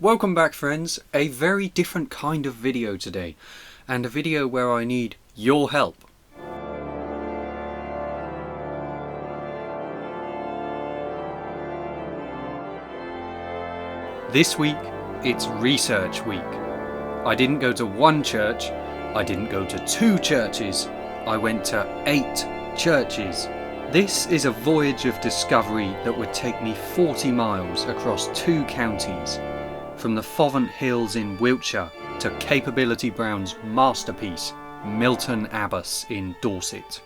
Welcome back, friends. A very different kind of video today, and a video where I need your help. This week, it's Research Week. I didn't go to one church, I didn't go to two churches, I went to 8 churches. This is a voyage of discovery that would take me 40 miles across 2 counties, from the Fovant Hills in Wiltshire to Capability Brown's masterpiece, Milton Abbas in Dorset.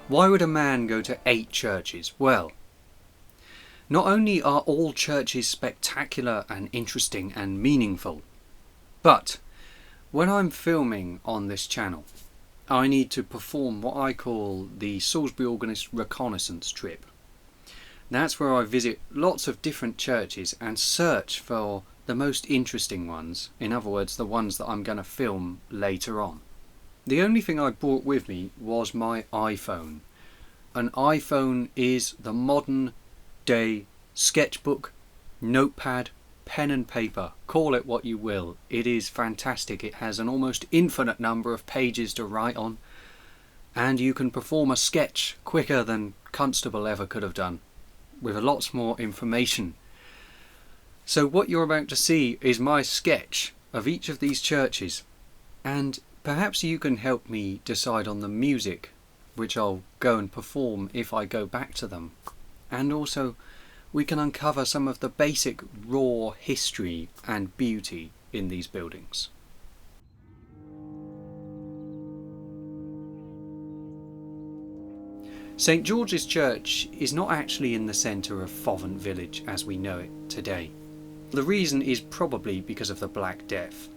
Why would a man go to 8 churches? Well, not only are all churches spectacular and interesting and meaningful, but when I'm filming on this channel, I need to perform what I call the Salisbury Organist Reconnaissance Trip. That's where I visit lots of different churches and search for the most interesting ones, in other words, the ones that I'm going to film later on. The only thing I brought with me was my iPhone. An iPhone is the modern day sketchbook, notepad, pen and paper, call it what you will. It is fantastic. It has an almost infinite number of pages to write on, and you can perform a sketch quicker than Constable ever could have done, with lots more information. So what you're about to see is my sketch of each of these churches, and perhaps you can help me decide on the music which I'll go and perform if I go back to them. And also we can uncover some of the basic raw history and beauty in these buildings. St George's Church is not actually in the centre of Fovant Village as we know it today. The reason is probably because of the Black Death.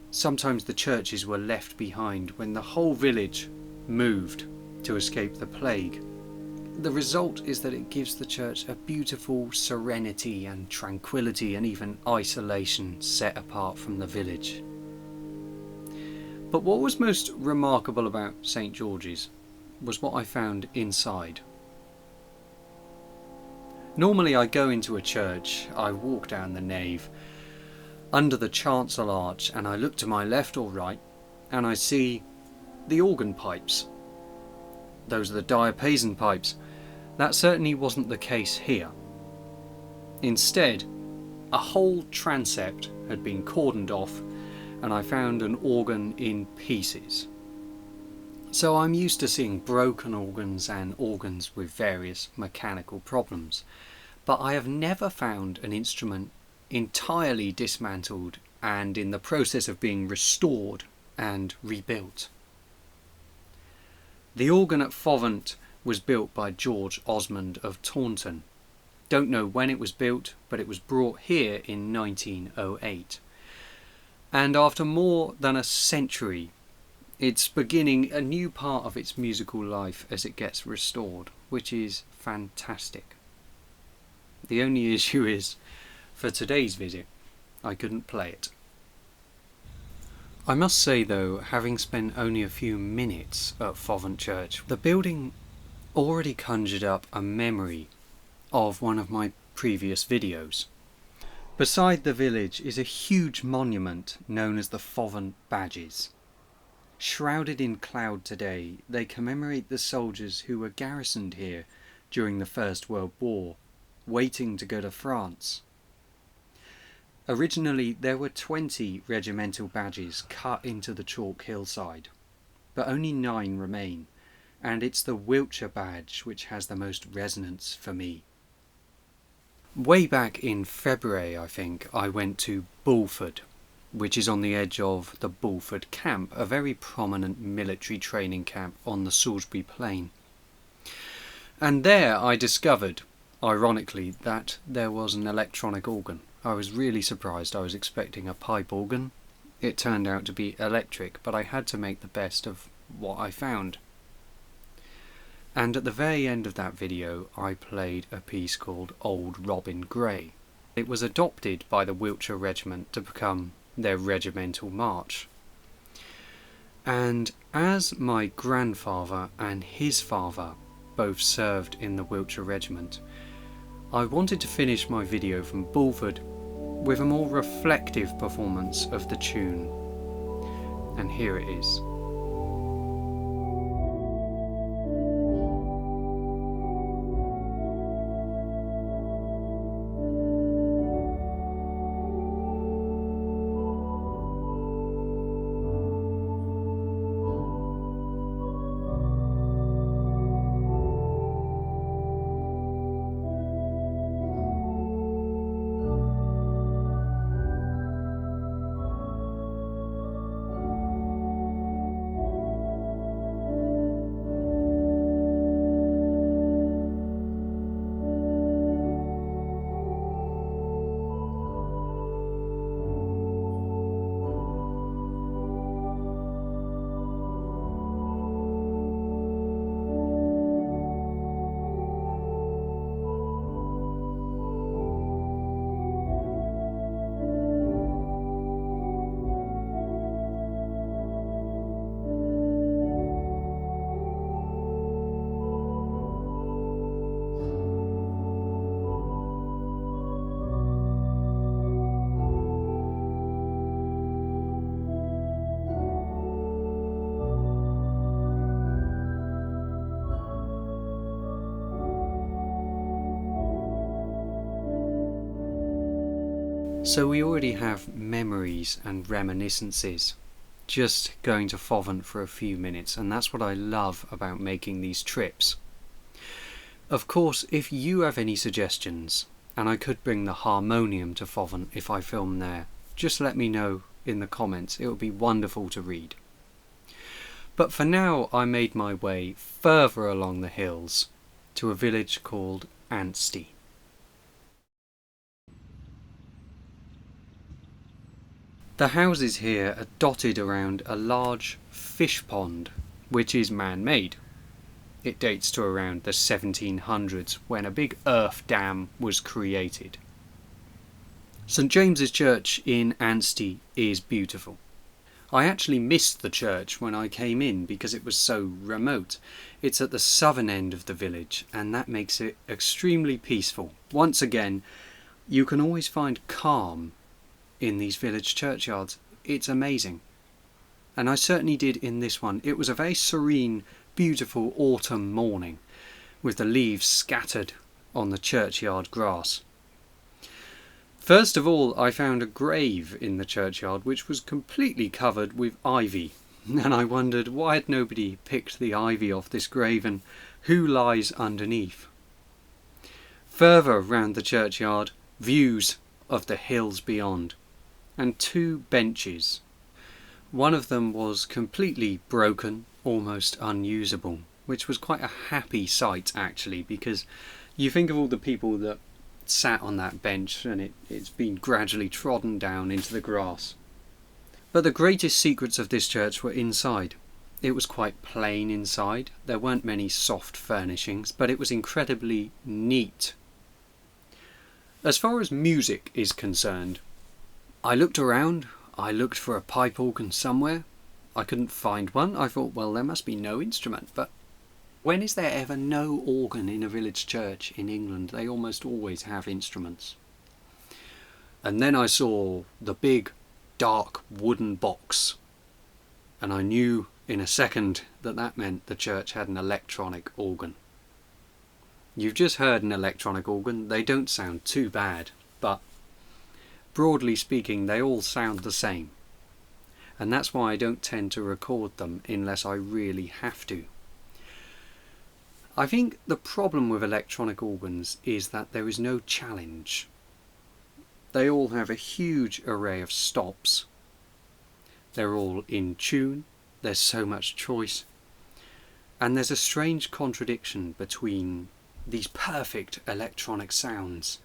Sometimes the churches were left behind when the whole village moved to escape the plague. The result is that it gives the church a beautiful serenity and tranquility and even isolation set apart from the village. But what was most remarkable about St George's was what I found inside. Normally I go into a church, I walk down the nave, under the chancel arch, and I look to my left or right and I see the organ pipes. Those are the diapason pipes. That certainly wasn't the case here. Instead, a whole transept had been cordoned off and I found an organ in pieces. So I'm used to seeing broken organs and organs with various mechanical problems, but I have never found an instrument entirely dismantled and in the process of being restored and rebuilt. The organ at Fovant was built by George Osmond of Taunton. Don't know when it was built, but it was brought here in 1908. And after more than a century, it's beginning a new part of its musical life as it gets restored, which is fantastic. The only issue is, for today's visit, I couldn't play it. I must say though, having spent only a few minutes at Fovant Church, the building already conjured up a memory of one of my previous videos. Beside the village is a huge monument known as the Fovant Badges. Shrouded in cloud today, they commemorate the soldiers who were garrisoned here during the First World War, waiting to go to France. Originally there were 20 regimental badges cut into the chalk hillside, but only 9 remain, and it's the Wiltshire badge which has the most resonance for me. Way back in February, I think, I went to Bulford, which is on the edge of the Bulford Camp, a very prominent military training camp on the Salisbury Plain. And there I discovered, ironically, that there was an electronic organ. I was really surprised. I was expecting a pipe organ. It turned out to be electric, but I had to make the best of what I found. And at the very end of that video I played a piece called Old Robin Gray. It was adopted by the Wiltshire Regiment to become their regimental march. And as my grandfather and his father both served in the Wiltshire Regiment, I wanted to finish my video from Bulford with a more reflective performance of the tune, and here it is. So we already have memories and reminiscences just going to Fovant for a few minutes, and that's what I love about making these trips. Of course, if you have any suggestions, and I could bring the harmonium to Fovant if I film there, just let me know in the comments. It would be wonderful to read. But for now, I made my way further along the hills to a village called Anstey. The houses here are dotted around a large fish pond, which is man-made. It dates to around the 1700s, when a big earth dam was created. St James's Church in Anstey is beautiful. I actually missed the church when I came in because it was so remote. It's at the southern end of the village, and that makes it extremely peaceful. Once again, you can always find calm in these village churchyards. It's amazing. And I certainly did in this one. It was a very serene, beautiful autumn morning with the leaves scattered on the churchyard grass. First of all, I found a grave in the churchyard which was completely covered with ivy, and I wondered why had nobody picked the ivy off this grave and who lies underneath. Further round the churchyard, views of the hills beyond, and two benches. One of them was completely broken, almost unusable, which was quite a happy sight actually, because you think of all the people that sat on that bench and it's been gradually trodden down into the grass. But the greatest secrets of this church were inside. It was quite plain inside. There weren't many soft furnishings, but it was incredibly neat. As far as music is concerned, I looked around, I looked for a pipe organ somewhere. I couldn't find one. I thought, well, there must be no instrument, but when is there ever no organ in a village church in England? They almost always have instruments. And then I saw the big, dark wooden box, and I knew in a second that that meant the church had an electronic organ. You've just heard an electronic organ. They don't sound too bad, but broadly speaking, they all sound the same. And that's why I don't tend to record them unless I really have to. I think the problem with electronic organs is that there is no challenge. They all have a huge array of stops. They're all in tune. There's so much choice. And there's a strange contradiction between these perfect electronic sounds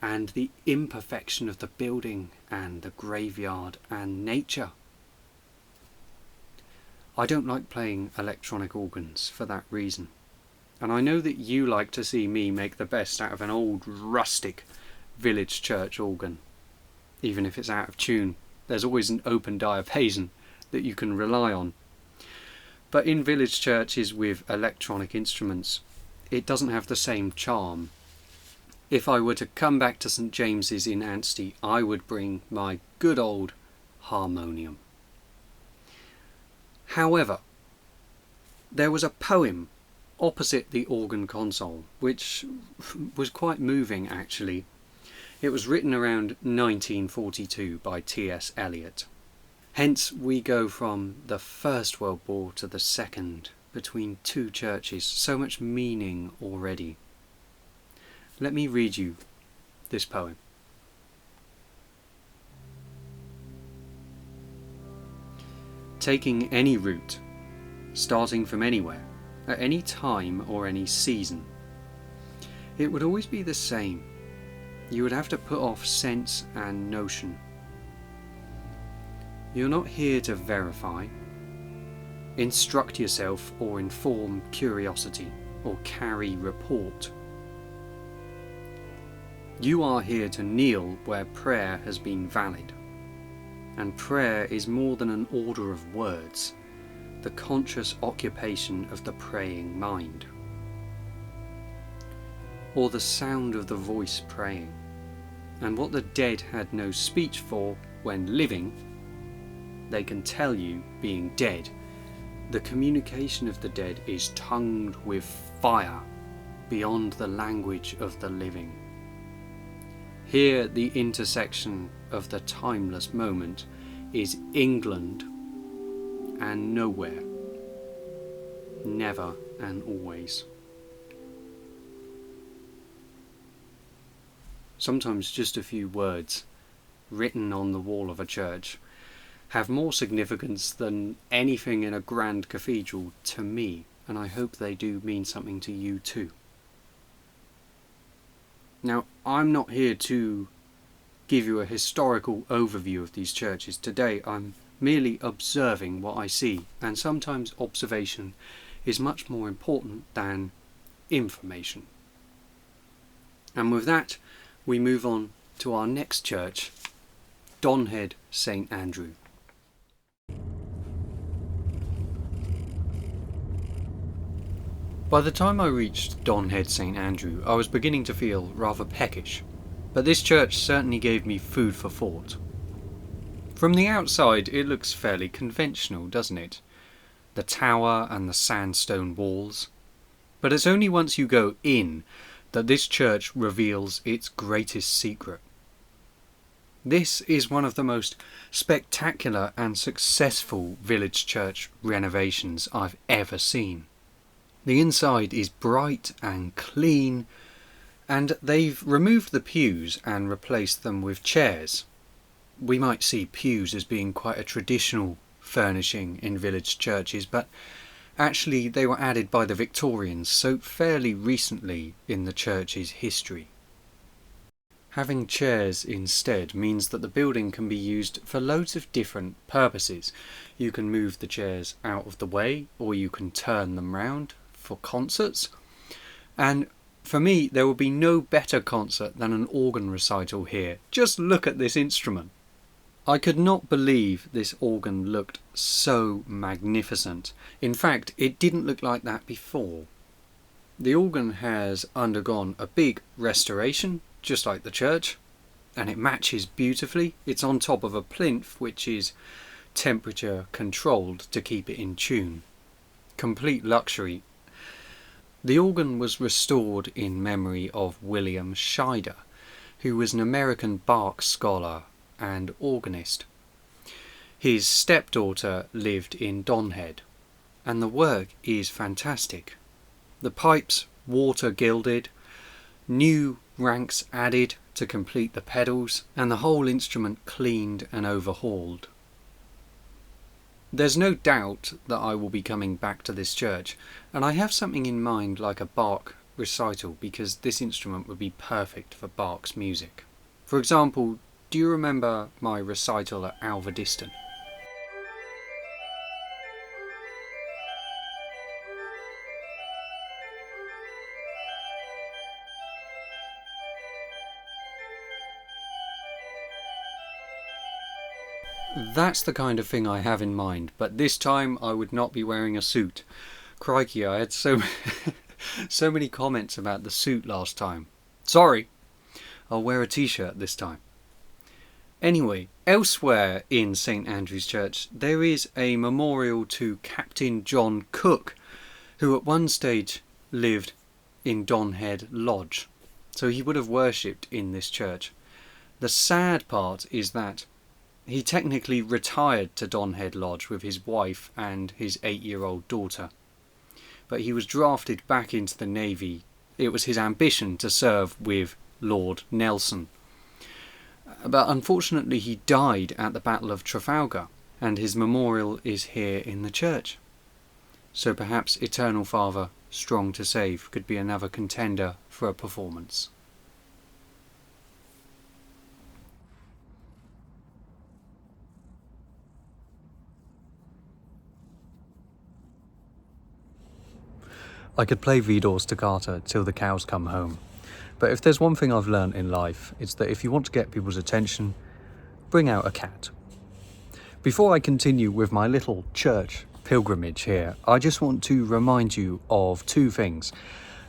and the imperfection of the building and the graveyard and nature. I don't like playing electronic organs for that reason. And I know that you like to see me make the best out of an old rustic village church organ. Even if it's out of tune, there's always an open diapason that you can rely on. But in village churches with electronic instruments, it doesn't have the same charm. if I were to come back to St James's in Anstey, I would bring my good old harmonium. However, there was a poem opposite the organ console, which was quite moving actually. It was written around 1942 by T.S. Eliot. Hence we go from the First World War to the Second, between two churches, so much meaning already. Let me read you this poem. Taking any route, starting from anywhere, at any time or any season, it would always be the same. You would have to put off sense and notion. You're not here to verify, instruct yourself or inform curiosity or carry report. You are here to kneel where prayer has been valid. And prayer is more than an order of words, the conscious occupation of the praying mind, or the sound of the voice praying, and what the dead had no speech for when living, they can tell you being dead. The communication of the dead is tongued with fire beyond the language of the living. Here the intersection of the timeless moment is England and nowhere, never and always. Sometimes just a few words written on the wall of a church have more significance than anything in a grand cathedral to me, and I hope they do mean something to you too. Now, I'm not here to give you a historical overview of these churches today. I'm merely observing what I see, and sometimes observation is much more important than information. And with that, we move on to our next church, Donhead St Andrew. By the time I reached Donhead St Andrew, I was beginning to feel rather peckish, but this church certainly gave me food for thought. From the outside it looks fairly conventional, doesn't it? The tower and the sandstone walls. But it's only once you go in that this church reveals its greatest secret. This is one of the most spectacular and successful village church renovations I've ever seen. The inside is bright and clean, and they've removed the pews and replaced them with chairs. We might see pews as being quite a traditional furnishing in village churches, but actually they were added by the Victorians, so fairly recently in the church's history. Having chairs instead means that the building can be used for loads of different purposes. You can move the chairs out of the way, or you can turn them round for concerts. And for me, there will be no better concert than an organ recital here. Just look at this instrument. I could not believe this organ looked so magnificent. In fact, it didn't look like that before. The organ has undergone a big restoration, just like the church, and it matches beautifully. It's on top of a plinth which is temperature controlled to keep it in tune. Complete luxury. The organ was restored in memory of William Scheider, who was an American Bach scholar and organist. His stepdaughter lived in Donhead, and the work is fantastic. The pipes water gilded, new ranks added to complete the pedals, and the whole instrument cleaned and overhauled. There's no doubt that I will be coming back to this church, and I have something in mind like a Bach recital, because this instrument would be perfect for Bach's music. For example, do you remember my recital at Alverdiston? That's the kind of thing I have in mind, but this time I would not be wearing a suit. Crikey, I had so many comments about the suit last time. Sorry, I'll wear a t-shirt this time. Anyway, elsewhere in St Andrew's Church there is a memorial to Captain John Cook, who at one stage lived in Donhead Lodge. So he would have worshipped in this church. The sad part is that he technically retired to Donhead Lodge with his wife and his 8-year-old daughter. But he was drafted back into the Navy. It was his ambition to serve with Lord Nelson. But unfortunately he died at the Battle of Trafalgar, and his memorial is here in the church. So perhaps Eternal Father, Strong to Save could be another contender for a performance. I could play Vidor's Toccata till the cows come home. But if there's one thing I've learnt in life, it's that if you want to get people's attention, bring out a cat. Before I continue with my little church pilgrimage here, I just want to remind you of two things.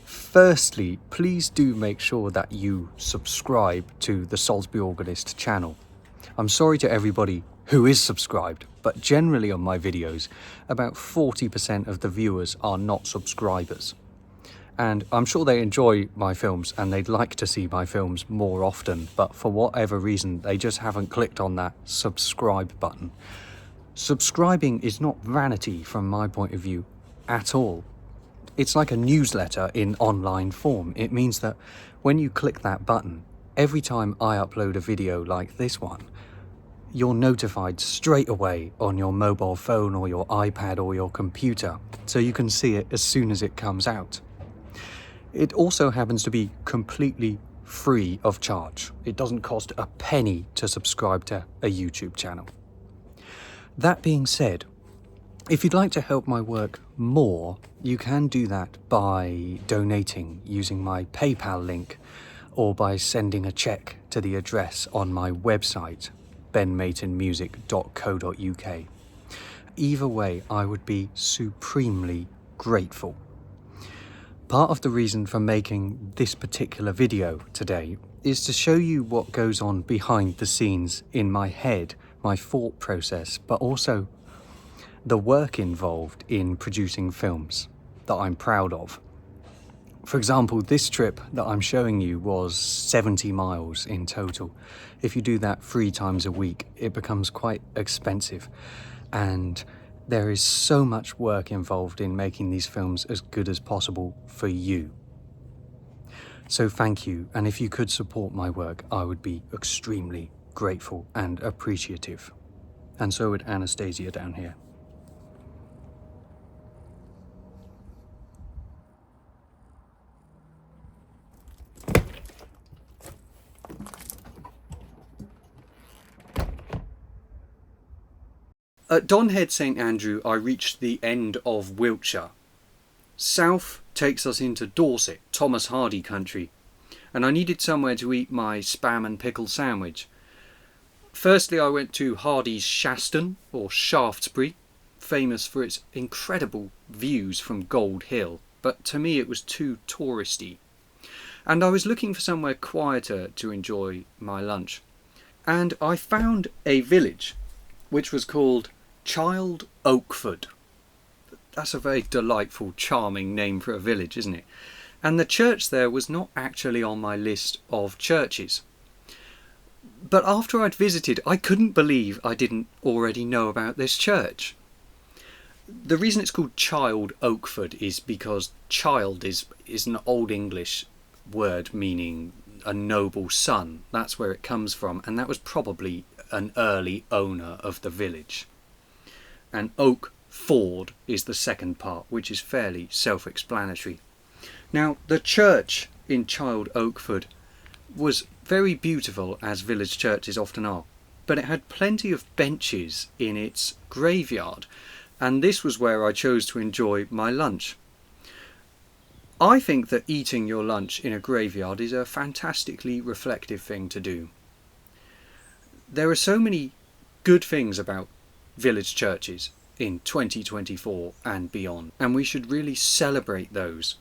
Firstly, please do make sure that you subscribe to the Salisbury Organist channel. I'm sorry to everybody who is subscribed, but generally on my videos, about 40% of the viewers are not subscribers. And I'm sure they enjoy my films and they'd like to see my films more often, but for whatever reason, they just haven't clicked on that subscribe button. Subscribing is not vanity from my point of view at all. It's like a newsletter in online form. It means that when you click that button, every time I upload a video like this one, you're notified straight away on your mobile phone or your iPad or your computer, so you can see it as soon as it comes out. It also happens to be completely free of charge. It doesn't cost a penny to subscribe to a YouTube channel. That being said, if you'd like to help my work more, you can do that by donating using my PayPal link or by sending a cheque to the address on my website, benmaytonmusic.co.uk. Either way, I would be supremely grateful. Part of the reason for making this particular video today is to show you what goes on behind the scenes in my head, my thought process, but also the work involved in producing films that I'm proud of. For example, this trip that I'm showing you was 70 miles in total. If you do that 3 times a week, it becomes quite expensive. And there is so much work involved in making these films as good as possible for you. So thank you, and if you could support my work, I would be extremely grateful and appreciative. And so would Anastasia down here. At Donhead St Andrew, I reached the end of Wiltshire. South takes us into Dorset, Thomas Hardy country, and I needed somewhere to eat my spam and pickle sandwich. Firstly, I went to Hardy's Shaston, or Shaftesbury, famous for its incredible views from Gold Hill, but to me it was too touristy. And I was looking for somewhere quieter to enjoy my lunch. And I found a village which was called Child Oakford. That's a very delightful, charming name for a village, isn't it? And the church there was not actually on my list of churches. But after I'd visited, I couldn't believe I didn't already know about this church. The reason it's called Child Oakford is because child is an Old English word meaning a noble son. That's where it comes from, and that was probably an early owner of the village. And Oakford is the second part, which is fairly self-explanatory. Now, the church in Child Oakford was very beautiful, as village churches often are, but it had plenty of benches in its graveyard, and this was where I chose to enjoy my lunch. I think that eating your lunch in a graveyard is a fantastically reflective thing to do. There are so many good things about village churches in 2024 and beyond, and we should really celebrate those.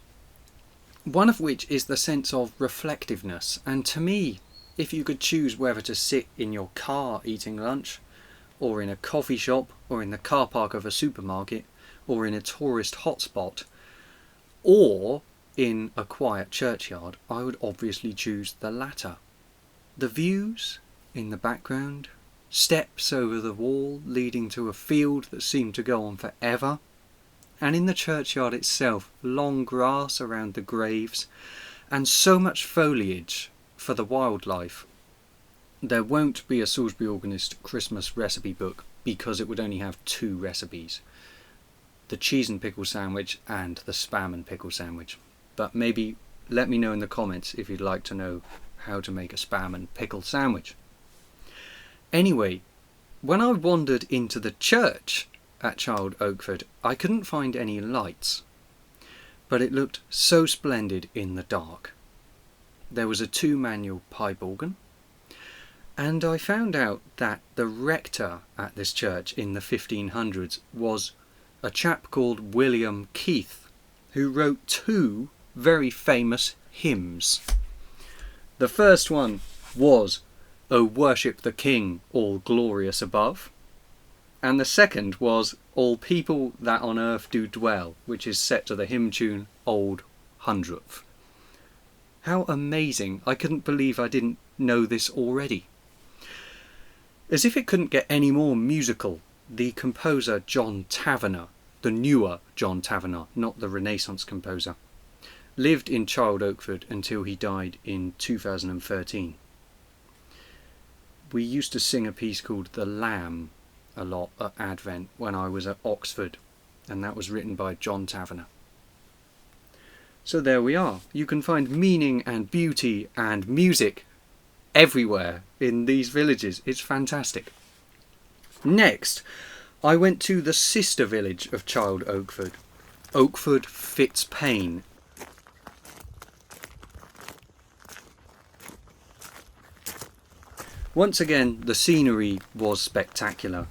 One of which is the sense of reflectiveness, and to me if you could choose whether to sit in your car eating lunch, or in a coffee shop, or in the car park of a supermarket, or in a tourist hotspot, or in a quiet churchyard, I would obviously choose the latter. The views in the background, steps over the wall leading to a field that seemed to go on forever, and in the churchyard itself, long grass around the graves, and so much foliage for the wildlife. There won't be a Salisbury Organist Christmas recipe book because it would only have 2 recipes: the cheese and pickle sandwich and the spam and pickle sandwich. But maybe let me know in the comments if you'd like to know how to make a spam and pickle sandwich. Anyway, when I wandered into the church at Childe Oakford, I couldn't find any lights, but it looked so splendid in the dark. There was a 2-manual pipe organ, and I found out that the rector at this church in the 1500s was a chap called William Keith, who wrote 2 very famous hymns. The first one was "O worship the King, all glorious above," and the second was "All people that on earth do dwell," which is set to the hymn tune Old Hundredth. How amazing! I couldn't believe I didn't know this already. As if it couldn't get any more musical, the composer John Tavener, the newer John Tavener, not the Renaissance composer, lived in Childe Oakford until he died in 2013. We used to sing a piece called The Lamb a lot at Advent when I was at Oxford, and that was written by John Tavener. So there we are. You can find meaning and beauty and music everywhere in these villages. It's fantastic. Next, I went to the sister village of Childe Oakford, Oakford Fitzpaine. Once again, the scenery was spectacular.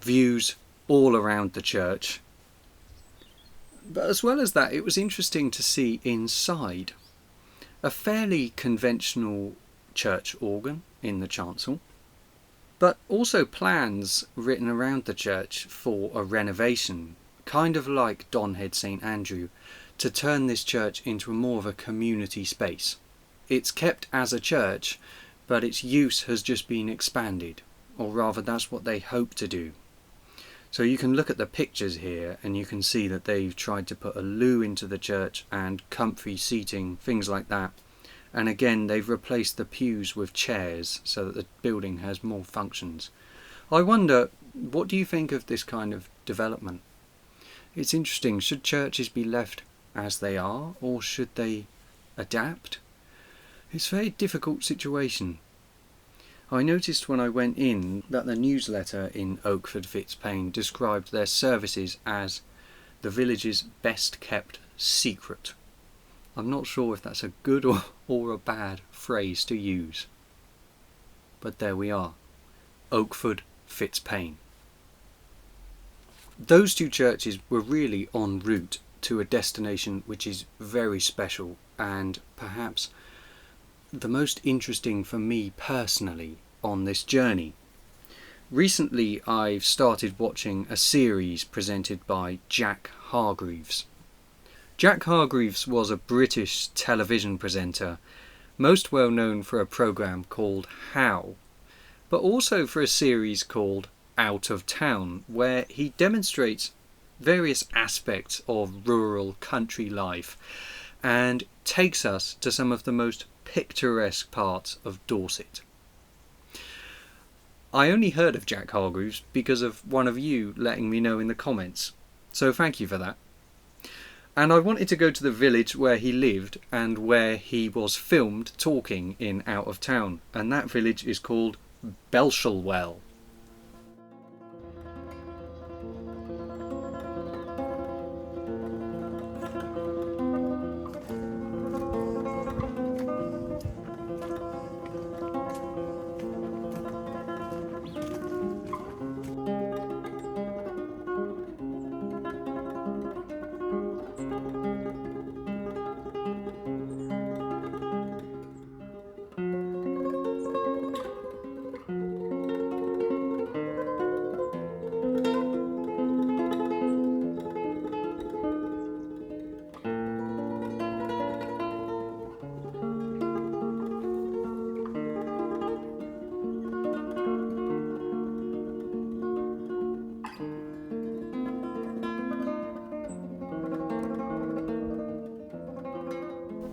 Views all around the church. But as well as that, it was interesting to see inside. A fairly conventional church organ in the chancel, but also plans written around the church for a renovation, kind of like Donhead St Andrew, to turn this church into more of a community space. It's kept as a church, but its use has just been expanded, or rather that's what they hope to do. So you can look at the pictures here and you can see that they've tried to put a loo into the church and comfy seating, things like that. And again, they've replaced the pews with chairs so that the building has more functions. I wonder, what do you think of this kind of development? It's interesting. Should churches be left as they are, or should they adapt? It's a very difficult situation. I noticed when I went in that the newsletter in Oakford Fitzpaine described their services as the village's best kept secret. I'm not sure if that's a good or a bad phrase to use. But there we are. Oakford Fitzpaine. Those 2 churches were really en route to a destination which is very special and perhaps the most interesting for me personally on this journey. Recently I've started watching a series presented by Jack Hargreaves. Jack Hargreaves was a British television presenter, most well known for a programme called How, but also for a series called Out of Town, where he demonstrates various aspects of rural country life and takes us to some of the most picturesque parts of Dorset. I only heard of Jack Hargreaves because of one of you letting me know in the comments, so thank you for that. And I wanted to go to the village where he lived and where he was filmed talking in Out of Town, and that village is called Belshalwell.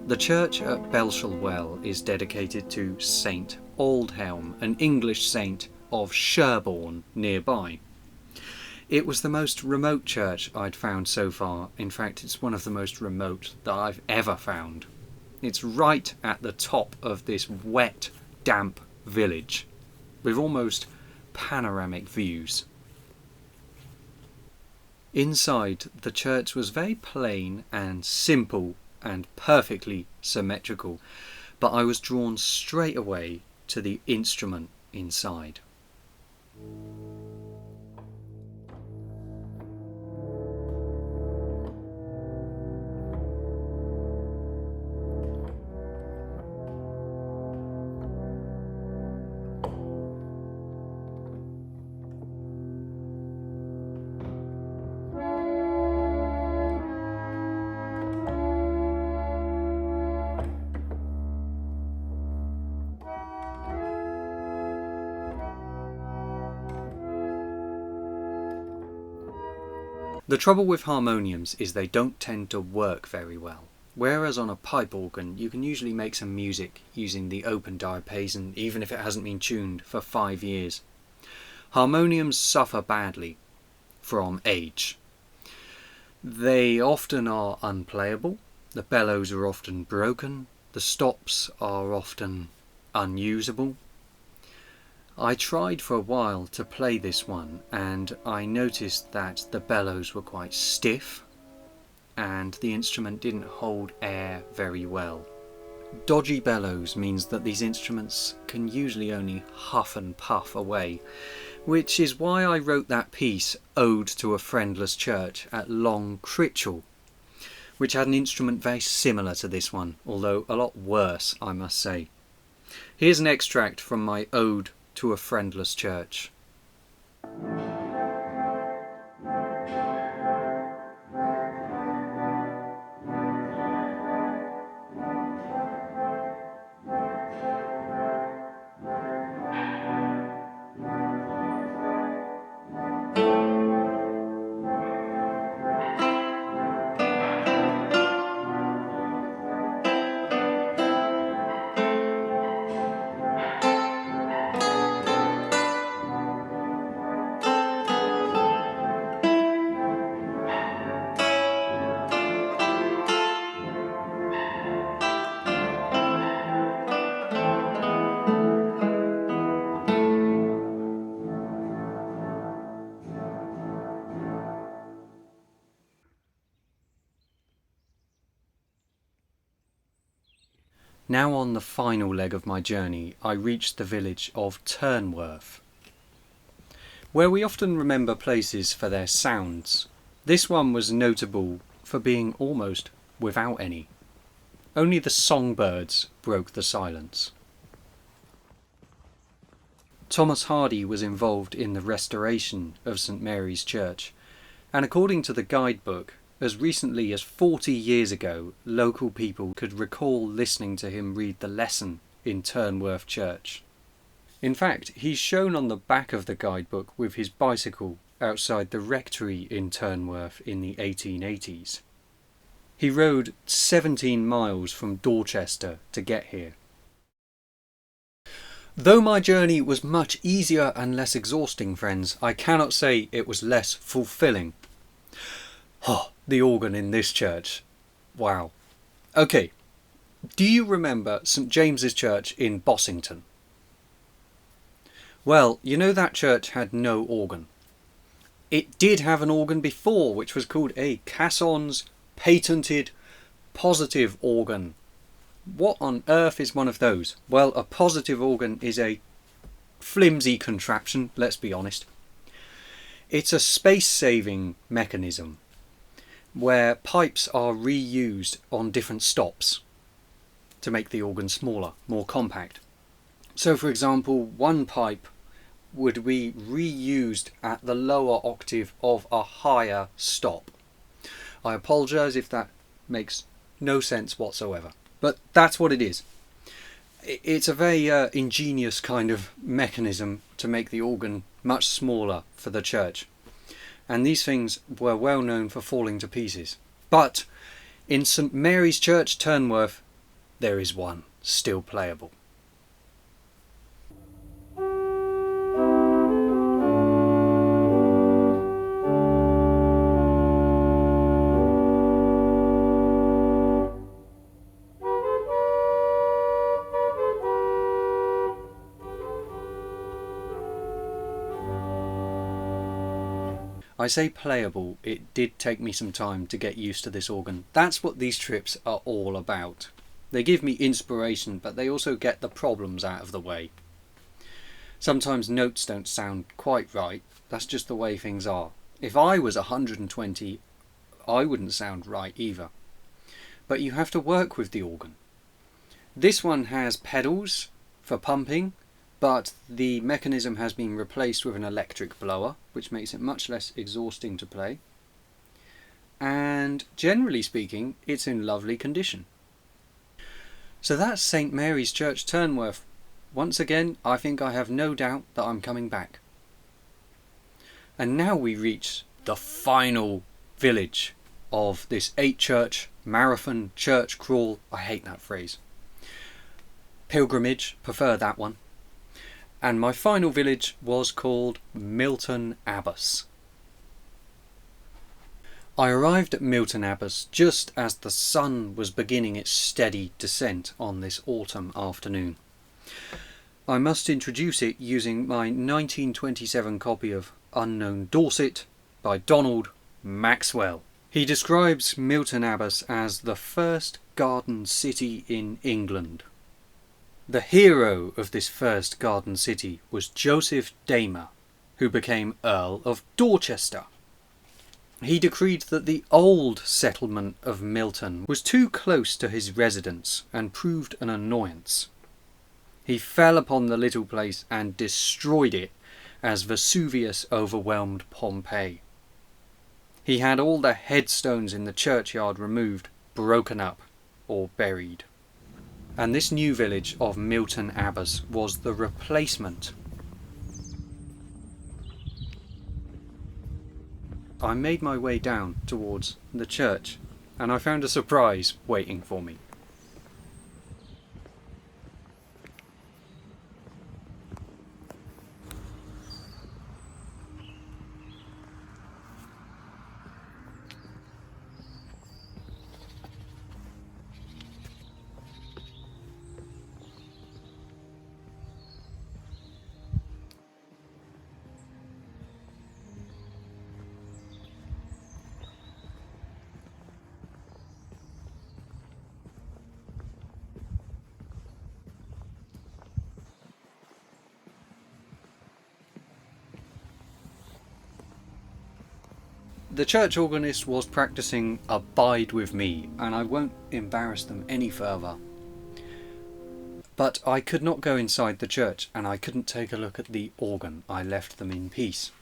The church at Belshall Well is dedicated to Saint Aldhelm, an English saint of Sherborne nearby. It was the most remote church I'd found so far. In fact, it's one of the most remote that I've ever found. It's right at the top of this wet, damp village, with almost panoramic views. Inside, the church was very plain and simple and perfectly symmetrical, but I was drawn straight away to the instrument inside. The trouble with harmoniums is they don't tend to work very well. Whereas on a pipe organ you can usually make some music using the open diapason even if it hasn't been tuned for 5 years. Harmoniums suffer badly from age. They often are unplayable, the bellows are often broken, the stops are often unusable. I tried for a while to play this one and I noticed that the bellows were quite stiff and the instrument didn't hold air very well. Dodgy bellows means that these instruments can usually only huff and puff away, which is why I wrote that piece, Ode to a Friendless Church, at Long Critchell, which had an instrument very similar to this one, although a lot worse, I must say. Here's an extract from my Ode to a Friendless Church. Now on the final leg of my journey, I reached the village of Turnworth. Where we often remember places for their sounds, this one was notable for being almost without any. Only the songbirds broke the silence. Thomas Hardy was involved in the restoration of St Mary's Church, and according to the guidebook, as recently as 40 years ago, local people could recall listening to him read the lesson in Turnworth Church. In fact, he's shown on the back of the guidebook with his bicycle outside the rectory in Turnworth in the 1880s. He rode 17 miles from Dorchester to get here. Though my journey was much easier and less exhausting, friends, I cannot say it was less fulfilling. Oh, the organ in this church. Wow. Okay, do you remember St James's Church in Bossington? Well, you know that church had no organ. It did have an organ before, which was called a Casson's patented positive organ. What on earth is one of those? Well, a positive organ is a flimsy contraption, let's be honest. It's a space-saving mechanism where pipes are reused on different stops to make the organ smaller, more compact. So for example, one pipe would be reused at the lower octave of a higher stop. I apologise if that makes no sense whatsoever, but that's what it is. It's a very ingenious kind of mechanism to make the organ much smaller for the church. And these things were well known for falling to pieces. But in St Mary's Church, Turnworth, there is one still playable. I say playable, it did take me some time to get used to this organ. That's what these trips are all about. They give me inspiration, but they also get the problems out of the way. Sometimes notes don't sound quite right, that's just the way things are. If I was 120, I wouldn't sound right either. But you have to work with the organ. This one has pedals for pumping, but the mechanism has been replaced with an electric blower, which makes it much less exhausting to play. And generally speaking, it's in lovely condition. So that's St Mary's Church, Turnworth. Once again, I think I have no doubt that I'm coming back. And now we reach the final village of this 8-church marathon church crawl. I hate that phrase. Pilgrimage, prefer that one. And my final village was called Milton Abbas. I arrived at Milton Abbas just as the sun was beginning its steady descent on this autumn afternoon. I must introduce it using my 1927 copy of Unknown Dorset by Donald Maxwell. He describes Milton Abbas as the first garden city in England. The hero of this first garden city was Joseph Damer, who became Earl of Dorchester. He decreed that the old settlement of Milton was too close to his residence and proved an annoyance. He fell upon the little place and destroyed it as Vesuvius overwhelmed Pompeii. He had all the headstones in the churchyard removed, broken up, or buried. And this new village of Milton Abbas was the replacement. I made my way down towards the church, and I found a surprise waiting for me. The church organist was practicing Abide With Me, and I won't embarrass them any further. But I could not go inside the church, and I couldn't take a look at the organ. I left them in peace.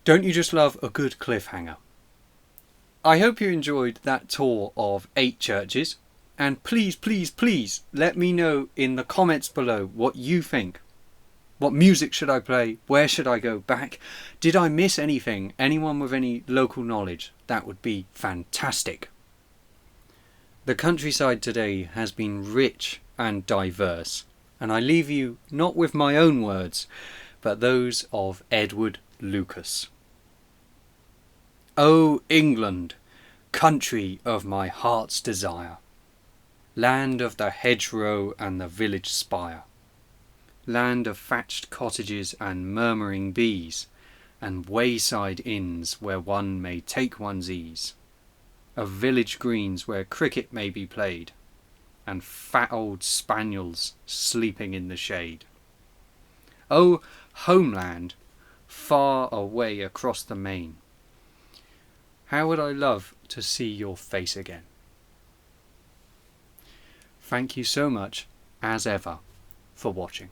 Don't you just love a good cliffhanger? I hope you enjoyed that tour of 8 churches, and please, please, please let me know in the comments below what you think. What music should I play? Where should I go back? Did I miss anything? Anyone with any local knowledge? That would be fantastic. The countryside today has been rich and diverse, and I leave you not with my own words, but those of Edward Lucas. O England, country of my heart's desire, land of the hedgerow and the village spire, land of thatched cottages and murmuring bees, and wayside inns where one may take one's ease, of village greens where cricket may be played, and fat old spaniels sleeping in the shade. O homeland, far away across the main, how would I love to see your face again. Thank you so much, as ever, for watching.